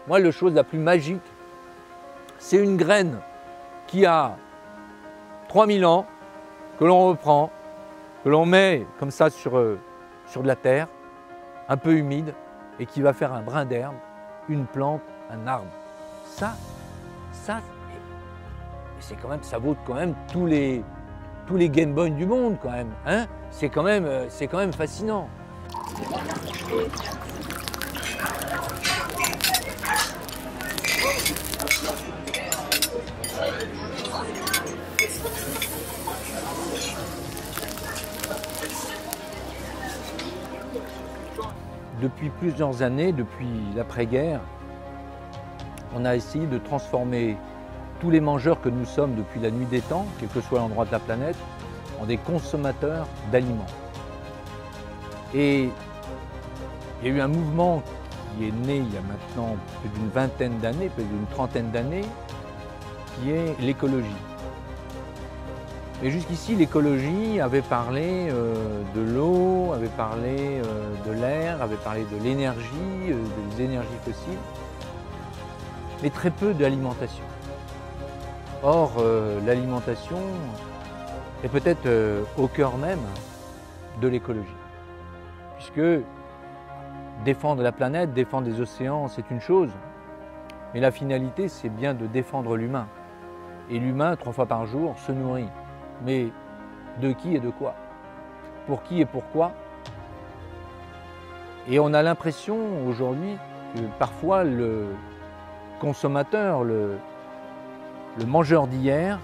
moi, la chose la plus magique, c'est une graine qui a 3000 ans, que l'on reprend, que l'on met comme ça sur de la terre, un peu humide, et qui va faire un brin d'herbe, une plante, un arbre. Ça, c'est quand même, ça vaut quand même tous les Game Boy du monde quand même. Hein, c'est quand même fascinant. Depuis plusieurs années, depuis l'après-guerre, on a essayé de transformer tous les mangeurs que nous sommes depuis la nuit des temps, quel que soit l'endroit de la planète, en des consommateurs d'aliments. Et il y a eu un mouvement qui est né il y a maintenant plus d'une vingtaine d'années, plus d'une trentaine d'années, qui est l'écologie. Mais jusqu'ici, l'écologie avait parlé de l'eau, avait parlé de l'air, avait parlé de l'énergie, des énergies fossiles, mais très peu d'alimentation. Or, l'alimentation est peut-être au cœur même de l'écologie, puisque défendre la planète, défendre les océans, c'est une chose, mais la finalité, c'est bien de défendre l'humain. Et l'humain, 3 fois par jour, se nourrit. Mais de qui et de quoi? Pour qui et pourquoi? Et on a l'impression aujourd'hui que parfois le consommateur, le mangeur d'hier,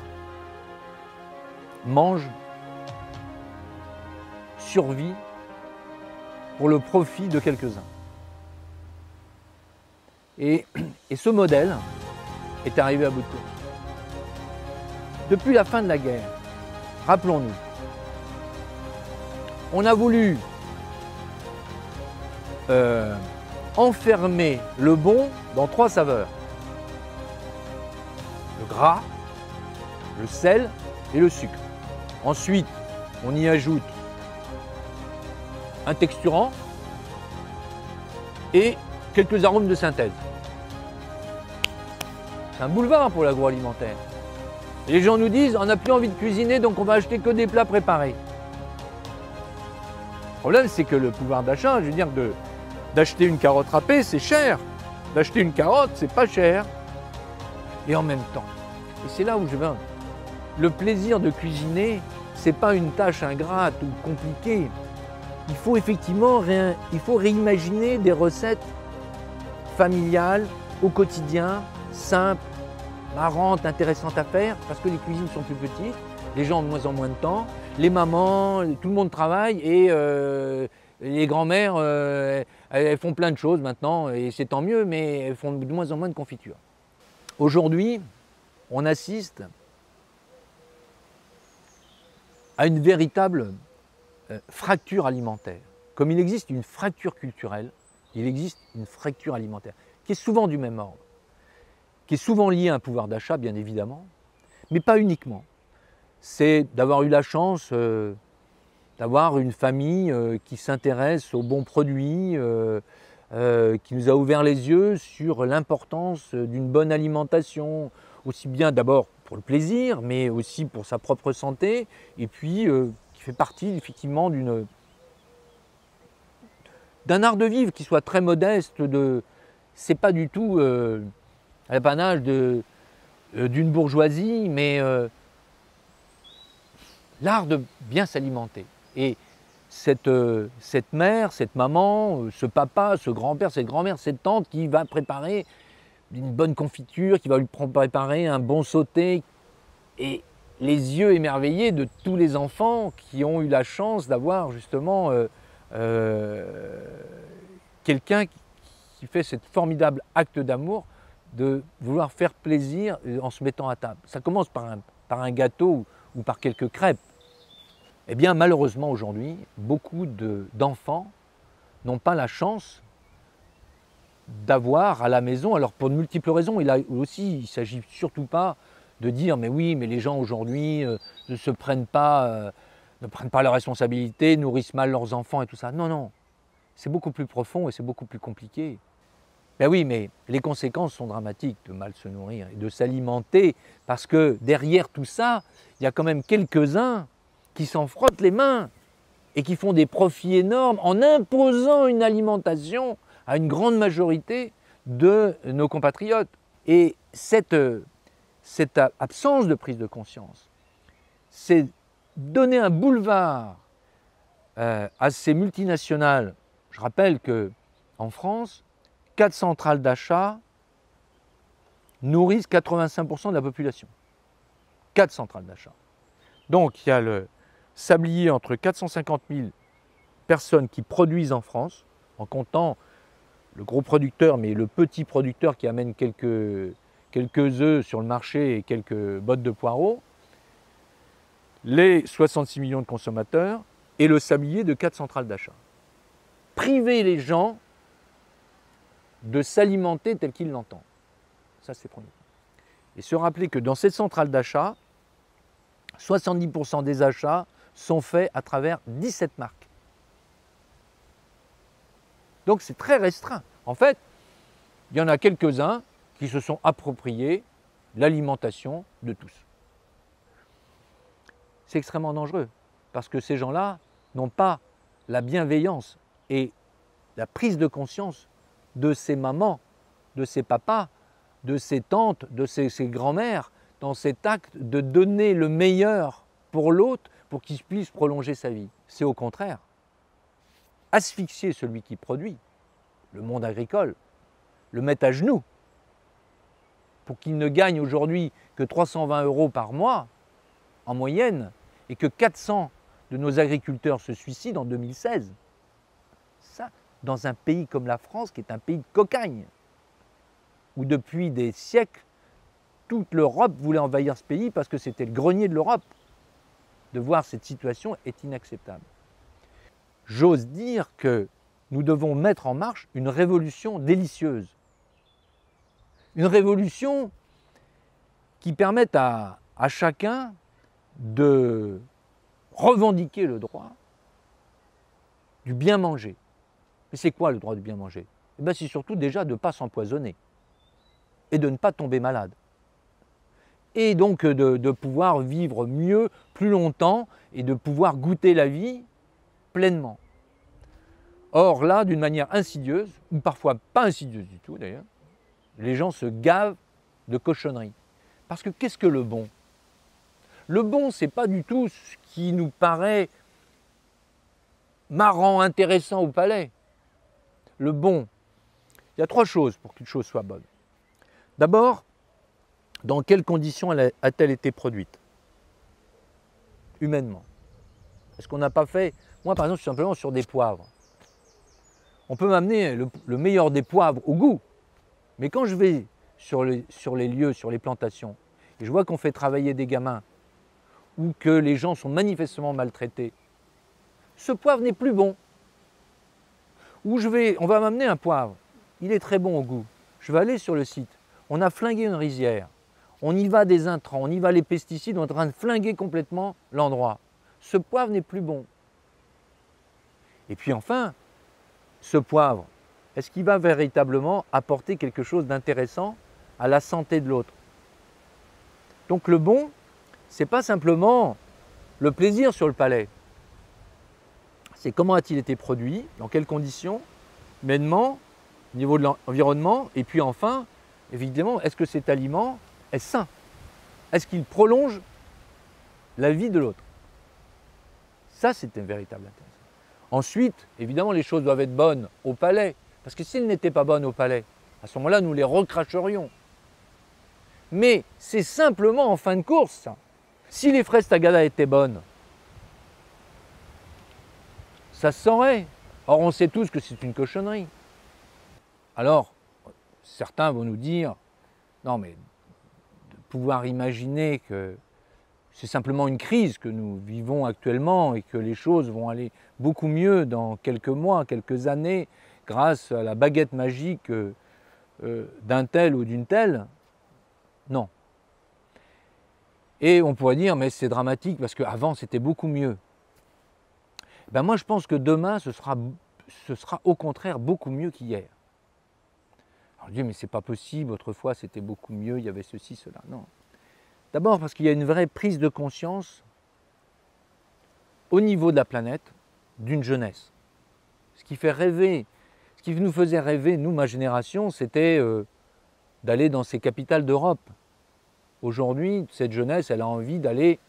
mange, survit pour le profit de quelques-uns. Et ce modèle est arrivé à bout de course. Depuis la fin de la guerre, rappelons-nous, on a voulu enfermer le bon dans 3 saveurs. Le gras, le sel et le sucre. Ensuite, on y ajoute un texturant et quelques arômes de synthèse. C'est un boulevard pour l'agroalimentaire. Les gens nous disent, on n'a plus envie de cuisiner, donc on va acheter que des plats préparés. Le problème, c'est que le pouvoir d'achat, je veux dire, d'acheter une carotte râpée, c'est cher. D'acheter une carotte, c'est pas cher. Et en même temps, et c'est là où je vais, le plaisir de cuisiner, c'est pas une tâche ingrate ou compliquée. Il faut effectivement réimaginer des recettes familiales, au quotidien, simples, marrantes, intéressantes à faire, parce que les cuisines sont plus petites, les gens ont de moins en moins de temps, les mamans, tout le monde travaille et les grands-mères, elles font plein de choses maintenant, et c'est tant mieux, mais elles font de moins en moins de confitures. Aujourd'hui, on assiste à une véritable fracture alimentaire. Comme il existe une fracture culturelle, il existe une fracture alimentaire, qui est souvent du même ordre, qui est souvent liée à un pouvoir d'achat, bien évidemment, mais pas uniquement. C'est d'avoir eu la chance d'avoir une famille qui s'intéresse aux bons produits, qui nous a ouvert les yeux sur l'importance d'une bonne alimentation, aussi bien d'abord pour le plaisir, mais aussi pour sa propre santé, et puis qui fait partie effectivement d'un art de vivre qui soit très modeste. C'est pas du tout l'apanage d'une bourgeoisie, mais l'art de bien s'alimenter. Et cette mère, cette maman, ce papa, ce grand-père, cette grand-mère, cette tante qui va préparer une bonne confiture, qui va lui préparer un bon sauté, et les yeux émerveillés de tous les enfants qui ont eu la chance d'avoir justement quelqu'un qui fait ce formidable acte d'amour de vouloir faire plaisir en se mettant à table. Ça commence par un gâteau ou par quelques crêpes. Eh bien, malheureusement, aujourd'hui, beaucoup d'enfants n'ont pas la chance d'avoir à la maison, alors pour de multiples raisons. Et là aussi, il ne s'agit surtout pas de dire « mais oui, mais les gens aujourd'hui ne prennent pas leurs responsabilités, nourrissent mal leurs enfants et tout ça ». Non, non, c'est beaucoup plus profond et c'est beaucoup plus compliqué. Ben oui, mais les conséquences sont dramatiques de mal se nourrir et de s'alimenter, parce que derrière tout ça, il y a quand même quelques-uns qui s'en frottent les mains et qui font des profits énormes en imposant une alimentation à une grande majorité de nos compatriotes. Et cette absence de prise de conscience, c'est donner un boulevard à ces multinationales. Je rappelle qu'en France, 4 centrales d'achat nourrissent 85% de la population. 4 centrales d'achat. Donc il y a le sablier entre 450 000 personnes qui produisent en France, en comptant le gros producteur, mais le petit producteur qui amène quelques œufs sur le marché et quelques bottes de poireaux, les 66 millions de consommateurs et le sablier de 4 centrales d'achat. Priver les gens de s'alimenter tel qu'ils l'entendent. Ça, c'est premier. Et se rappeler que dans cette centrale d'achat, 70% des achats sont faits à travers 17 marques. Donc c'est très restreint. En fait, il y en a quelques-uns qui se sont appropriés l'alimentation de tous. C'est extrêmement dangereux, parce que ces gens-là n'ont pas la bienveillance et la prise de conscience de ces mamans, de ces papas, de ces tantes, de ces grands-mères, dans cet acte de donner le meilleur pour l'autre, pour qu'il puisse prolonger sa vie. C'est au contraire asphyxier celui qui produit, le monde agricole, le mettre à genoux, pour qu'il ne gagne aujourd'hui que 320 € par mois, en moyenne, et que 400 de nos agriculteurs se suicident en 2016. Ça, dans un pays comme la France, qui est un pays de cocagne, où depuis des siècles, toute l'Europe voulait envahir ce pays parce que c'était le grenier de l'Europe. De voir cette situation est inacceptable. J'ose dire que nous devons mettre en marche une révolution délicieuse. Une révolution qui permette à chacun de revendiquer le droit du bien manger. Mais c'est quoi le droit du bien manger? Eh bien, c'est surtout déjà de ne pas s'empoisonner et de ne pas tomber malade. Et donc de pouvoir vivre mieux, plus longtemps, et de pouvoir goûter la vie pleinement. Or là, d'une manière insidieuse, ou parfois pas insidieuse du tout d'ailleurs, les gens se gavent de cochonneries. Parce que qu'est-ce que le bon? Le bon, ce n'est pas du tout ce qui nous paraît marrant, intéressant au palais. Le bon, il y a 3 choses pour qu'une chose soit bonne. D'abord, dans quelles conditions a-t-elle été produite? Humainement. Est-ce qu'on n'a pas fait, moi par exemple, simplement sur des poivres. On peut m'amener le meilleur des poivres au goût, mais quand je vais sur les lieux, sur les plantations, et je vois qu'on fait travailler des gamins, ou que les gens sont manifestement maltraités, ce poivre n'est plus bon. Ou on va m'amener un poivre, il est très bon au goût, je vais aller sur le site, on a flingué une rizière, on y va des intrants, on y va les pesticides, on est en train de flinguer complètement l'endroit. Ce poivre n'est plus bon. Et puis enfin, ce poivre, est-ce qu'il va véritablement apporter quelque chose d'intéressant à la santé de l'autre? Donc le bon, ce n'est pas simplement le plaisir sur le palais. C'est comment a-t-il été produit, dans quelles conditions, humainement, au niveau de l'environnement, et puis enfin, évidemment, est-ce que cet aliment est sain? Est-ce qu'il prolonge la vie de l'autre? Ça, c'est un véritable intérêt. Ensuite, évidemment, les choses doivent être bonnes au palais, parce que s'ils n'étaient pas bonnes au palais, à ce moment-là, nous les recracherions. Mais c'est simplement en fin de course, ça. Si les fraises Tagada étaient bonnes, ça se saurait. Or, on sait tous que c'est une cochonnerie. Alors, certains vont nous dire, non mais, de pouvoir imaginer que c'est simplement une crise que nous vivons actuellement et que les choses vont aller beaucoup mieux dans quelques mois, quelques années, grâce à la baguette magique d'un tel ou d'une telle. Non. Et on pourrait dire, mais c'est dramatique parce qu'avant c'était beaucoup mieux. Ben moi je pense que demain ce sera au contraire beaucoup mieux qu'hier. Alors je dis, mais c'est pas possible, autrefois c'était beaucoup mieux, il y avait ceci, cela. Non. D'abord parce qu'il y a une vraie prise de conscience au niveau de la planète d'une jeunesse. Ce qui fait rêver, ce qui nous faisait rêver, nous, ma génération, c'était d'aller dans ces capitales d'Europe. Aujourd'hui, cette jeunesse, elle a envie d'aller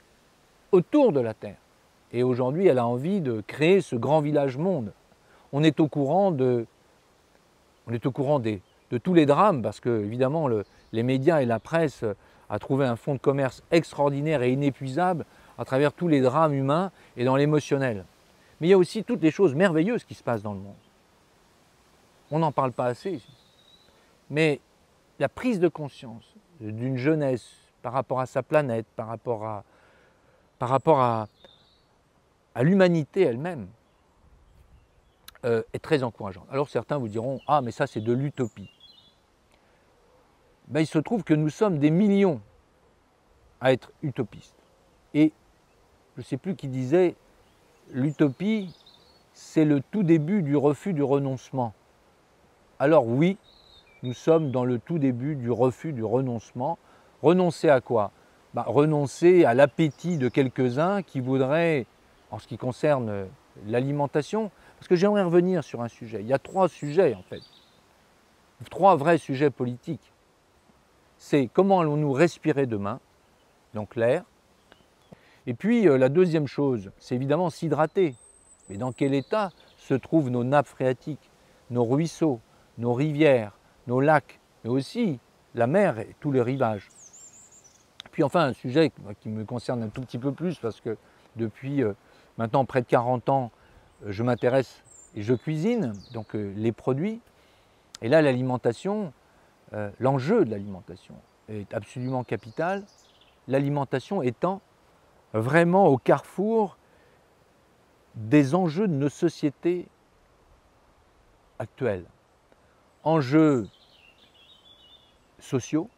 autour de la Terre. Et aujourd'hui, elle a envie de créer ce grand village monde. On est au courant de tous les drames, parce que, évidemment, les médias et la presse a trouvé un fonds de commerce extraordinaire et inépuisable à travers tous les drames humains et dans l'émotionnel. Mais il y a aussi toutes les choses merveilleuses qui se passent dans le monde. On n'en parle pas assez. Mais la prise de conscience d'une jeunesse par rapport à sa planète, par rapport à l'humanité elle-même, est très encourageante. Alors certains vous diront « Ah, mais ça c'est de l'utopie ». Ben, il se trouve que nous sommes des millions à être utopistes. Et je ne sais plus qui disait « L'utopie, c'est le tout début du refus du renoncement ». Alors oui, nous sommes dans le tout début du refus du renoncement. Renoncer à quoi? Ben, renoncer à l'appétit de quelques-uns qui voudraient, en ce qui concerne l'alimentation, parce que j'aimerais revenir sur un sujet. Il y a 3 sujets en fait, 3 vrais sujets politiques. C'est comment allons-nous respirer demain, donc l'air. Et puis la deuxième chose, c'est évidemment s'hydrater. Mais dans quel état se trouvent nos nappes phréatiques, nos ruisseaux, nos rivières, nos lacs, mais aussi la mer et tous les rivages. Puis enfin un sujet qui me concerne un tout petit peu plus, parce que depuis maintenant près de 40 ans, je m'intéresse et je cuisine, donc les produits. Et là, l'alimentation, l'enjeu de l'alimentation est absolument capital. L'alimentation étant vraiment au carrefour des enjeux de nos sociétés actuelles. Enjeux sociaux,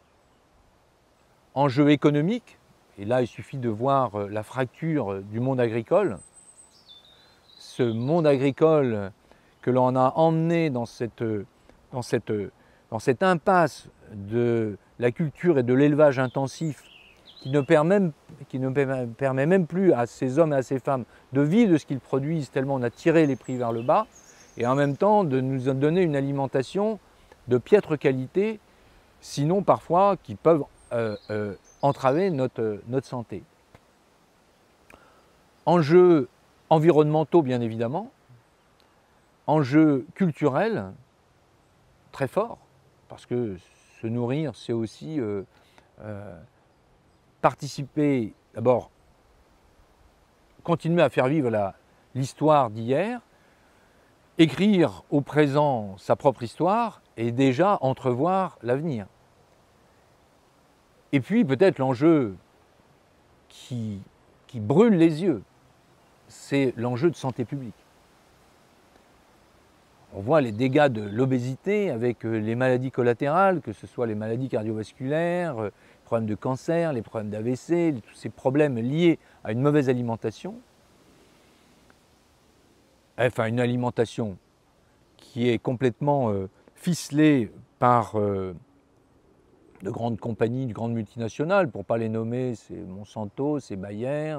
enjeux économiques, et là il suffit de voir la fracture du monde agricole. Ce monde agricole que l'on a emmené dans cette impasse de la culture et de l'élevage intensif qui ne permet même plus à ces hommes et à ces femmes de vivre de ce qu'ils produisent tellement on a tiré les prix vers le bas, et en même temps de nous donner une alimentation de piètre qualité, sinon parfois qui peuvent entraver notre santé. Enjeux environnementaux bien évidemment, enjeux culturels très forts, parce que se nourrir c'est aussi participer, d'abord continuer à faire vivre l'histoire d'hier, écrire au présent sa propre histoire et déjà entrevoir l'avenir. Et puis peut-être l'enjeu qui brûle les yeux, c'est l'enjeu de santé publique. On voit les dégâts de l'obésité avec les maladies collatérales, que ce soit les maladies cardiovasculaires, les problèmes de cancer, les problèmes d'AVC, tous ces problèmes liés à une mauvaise alimentation. Enfin, une alimentation qui est complètement ficelée par de grandes compagnies, de grandes multinationales, pour ne pas les nommer, c'est Monsanto, c'est Bayer,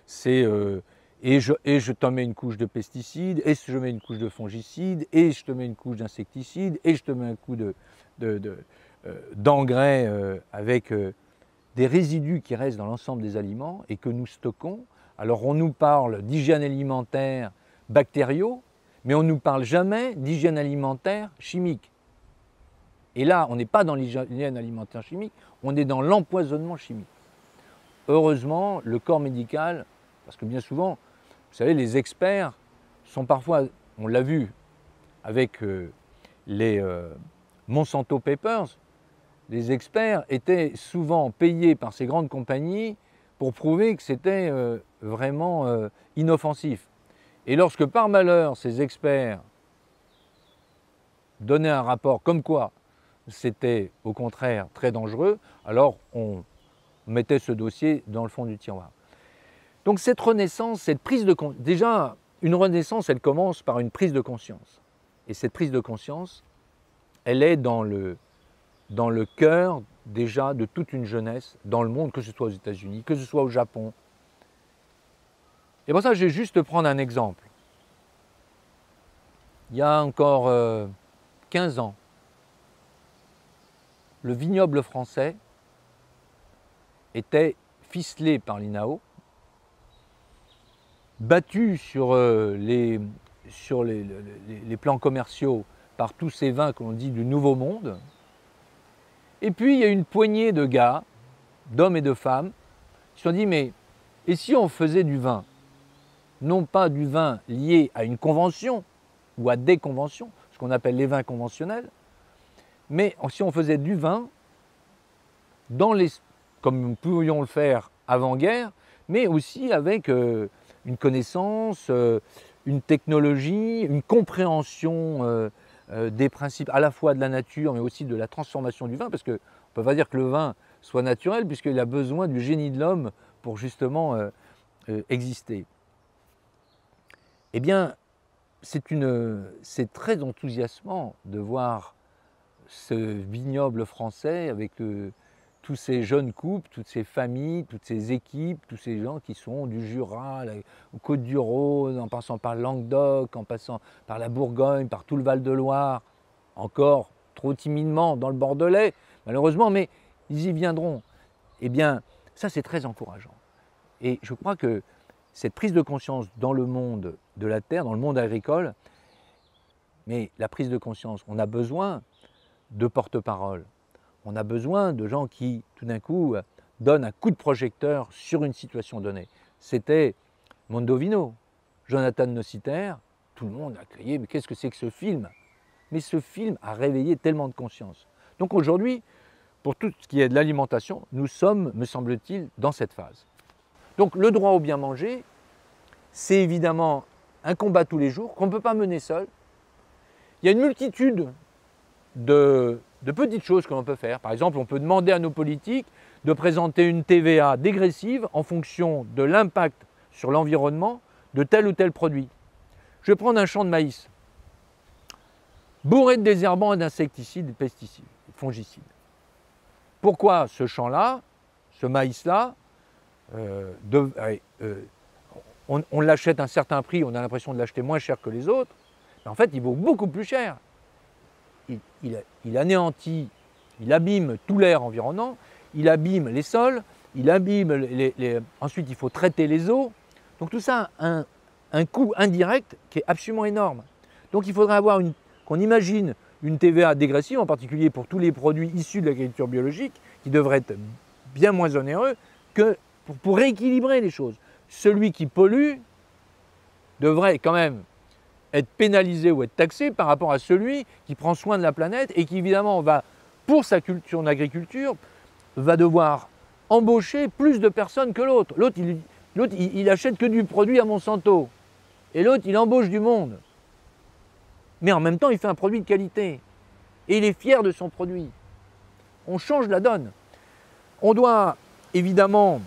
c'est et je te mets une couche de pesticides, et je mets une couche de fongicides, et je te mets une couche d'insecticides, et je te mets un coup d'engrais avec des résidus qui restent dans l'ensemble des aliments et que nous stockons. Alors on nous parle d'hygiène alimentaire bactériaux, mais on ne nous parle jamais d'hygiène alimentaire chimique. Et là, on n'est pas dans l'hygiène alimentaire chimique, on est dans l'empoisonnement chimique. Heureusement, le corps médical, parce que bien souvent, vous savez, les experts sont parfois, on l'a vu avec les Monsanto Papers, les experts étaient souvent payés par ces grandes compagnies pour prouver que c'était vraiment inoffensif. Et lorsque par malheur ces experts donnaient un rapport comme quoi c'était au contraire très dangereux, alors on mettait ce dossier dans le fond du tiroir. Donc cette renaissance, cette prise de conscience, déjà une renaissance elle commence par une prise de conscience. Et cette prise de conscience, elle est dans le cœur déjà de toute une jeunesse dans le monde, que ce soit aux États-Unis, que ce soit au Japon. Et pour ça, je vais juste prendre un exemple. Il y a encore 15 ans, le vignoble français était ficelé par l'INAO, battu sur les plans commerciaux par tous ces vins que l'on dit du Nouveau Monde. Et puis il y a une poignée de gars, d'hommes et de femmes, qui se sont dit, mais et si on faisait du vin? Non pas du vin lié à une convention ou à des conventions, ce qu'on appelle les vins conventionnels, mais si on faisait du vin comme nous pouvions le faire avant-guerre, mais aussi avec une connaissance, une technologie, une compréhension des principes à la fois de la nature, mais aussi de la transformation du vin, parce qu'on ne peut pas dire que le vin soit naturel, puisqu'il a besoin du génie de l'homme pour justement exister. Eh bien, c'est très enthousiasmant de voir ce vignoble français avec tous ces jeunes couples, toutes ces familles, toutes ces équipes, tous ces gens qui sont du Jura, aux Côtes-du-Rhône, en passant par le Languedoc, en passant par la Bourgogne, par tout le Val-de-Loire, encore trop timidement dans le Bordelais, malheureusement, mais ils y viendront. Eh bien, ça c'est très encourageant. Et je crois que cette prise de conscience dans le monde de la terre, dans le monde agricole, mais la prise de conscience, on a besoin de porte-parole. On a besoin de gens qui, tout d'un coup, donnent un coup de projecteur sur une situation donnée. C'était Mondovino, Jonathan Nociter, tout le monde a crié, mais qu'est-ce que c'est que ce film? Mais ce film a réveillé tellement de conscience. Donc aujourd'hui, pour tout ce qui est de l'alimentation, nous sommes, me semble-t-il, dans cette phase. Donc le droit au bien manger, c'est évidemment un combat tous les jours qu'on ne peut pas mener seul. Il y a une multitude de petites choses que l'on peut faire. Par exemple, on peut demander à nos politiques de présenter une TVA dégressive en fonction de l'impact sur l'environnement de tel ou tel produit. Je vais prendre un champ de maïs, bourré de désherbants et d'insecticides, de pesticides, de fongicides. Pourquoi ce champ-là, ce maïs-là, on l'achète à un certain prix, on a l'impression de l'acheter moins cher que les autres, mais en fait il vaut beaucoup plus cher. Il anéantit, il abîme tout l'air environnant, il abîme les sols, il abîme ensuite il faut traiter les eaux. Donc tout ça a un coût indirect qui est absolument énorme. Donc il faudrait qu'on imagine une TVA dégressive, en particulier pour tous les produits issus de l'agriculture biologique, qui devraient être bien moins onéreux que pour rééquilibrer les choses. Celui qui pollue devrait quand même être pénalisé ou être taxé par rapport à celui qui prend soin de la planète et qui évidemment va, pour sa culture en agriculture, va devoir embaucher plus de personnes que l'autre. L'autre, il achète que du produit à Monsanto et l'autre, il embauche du monde. Mais en même temps, il fait un produit de qualité et il est fier de son produit. On change la donne. On doit évidemment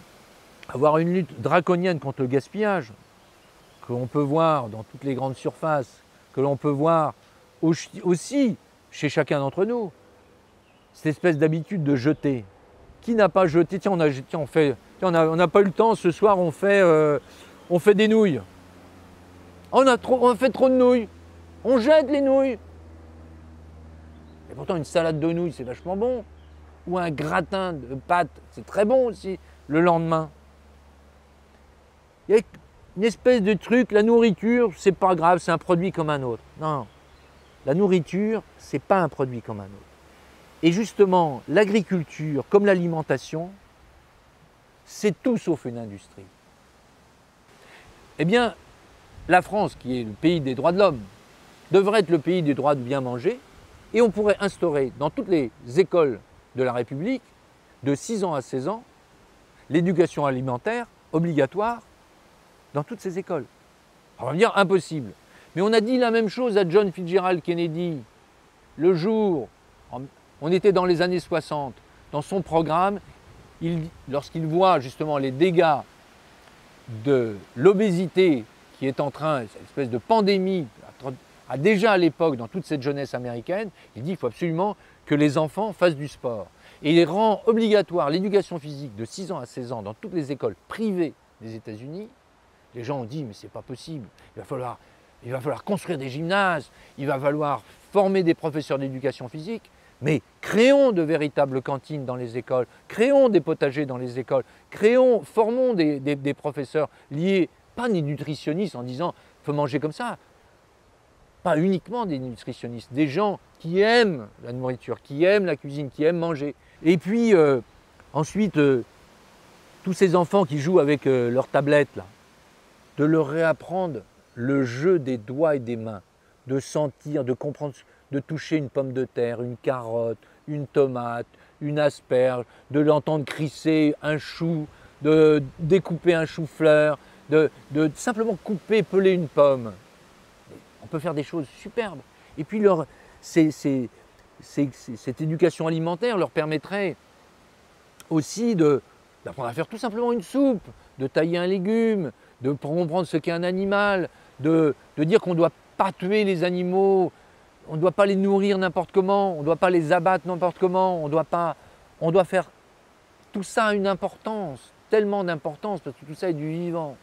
avoir une lutte draconienne contre le gaspillage, que l'on peut voir dans toutes les grandes surfaces, que l'on peut voir aussi chez chacun d'entre nous. Cette espèce d'habitude de jeter. Qui n'a pas jeté? Tiens, on n'a pas eu le temps, ce soir on fait des nouilles. On a fait trop de nouilles. On jette les nouilles. Et pourtant une salade de nouilles c'est vachement bon. Ou un gratin de pâtes, c'est très bon aussi le lendemain. Il y a une espèce de truc, la nourriture, c'est pas grave, c'est un produit comme un autre. Non, la nourriture, c'est pas un produit comme un autre. Et justement, l'agriculture, comme l'alimentation, c'est tout sauf une industrie. Eh bien, la France, qui est le pays des droits de l'homme, devrait être le pays des droits de bien manger, et on pourrait instaurer dans toutes les écoles de la République, de 6 ans à 16 ans, l'éducation alimentaire obligatoire dans toutes ces écoles. On va me dire impossible. Mais on a dit la même chose à John Fitzgerald Kennedy le jour, on était dans les années 60, dans son programme, lorsqu'il voit justement les dégâts de l'obésité qui est en train, cette espèce de pandémie a déjà à l'époque, dans toute cette jeunesse américaine, il dit qu'il faut absolument que les enfants fassent du sport. Et il rend obligatoire l'éducation physique de 6 ans à 16 ans dans toutes les écoles privées des États-Unis. Les gens ont dit mais c'est pas possible, il va falloir construire des gymnases, il va falloir former des professeurs d'éducation physique, mais créons de véritables cantines dans les écoles, créons des potagers dans les écoles, formons des professeurs liés, pas des nutritionnistes en disant il faut manger comme ça, pas uniquement des nutritionnistes, des gens qui aiment la nourriture, qui aiment la cuisine, qui aiment manger. Et puis ensuite, tous ces enfants qui jouent avec leurs tablettes, là, de leur réapprendre le jeu des doigts et des mains, de sentir, de comprendre, de toucher une pomme de terre, une carotte, une tomate, une asperge, de l'entendre crisser un chou, de découper un chou-fleur, de simplement couper, peler une pomme. On peut faire des choses superbes. Et puis cette éducation alimentaire leur permettrait aussi d'apprendre à faire tout simplement une soupe, de tailler un légume, de comprendre ce qu'est un animal, de dire qu'on ne doit pas tuer les animaux, on ne doit pas les nourrir n'importe comment, on ne doit pas les abattre n'importe comment, on doit faire tout ça a une importance, tellement d'importance, parce que tout ça est du vivant.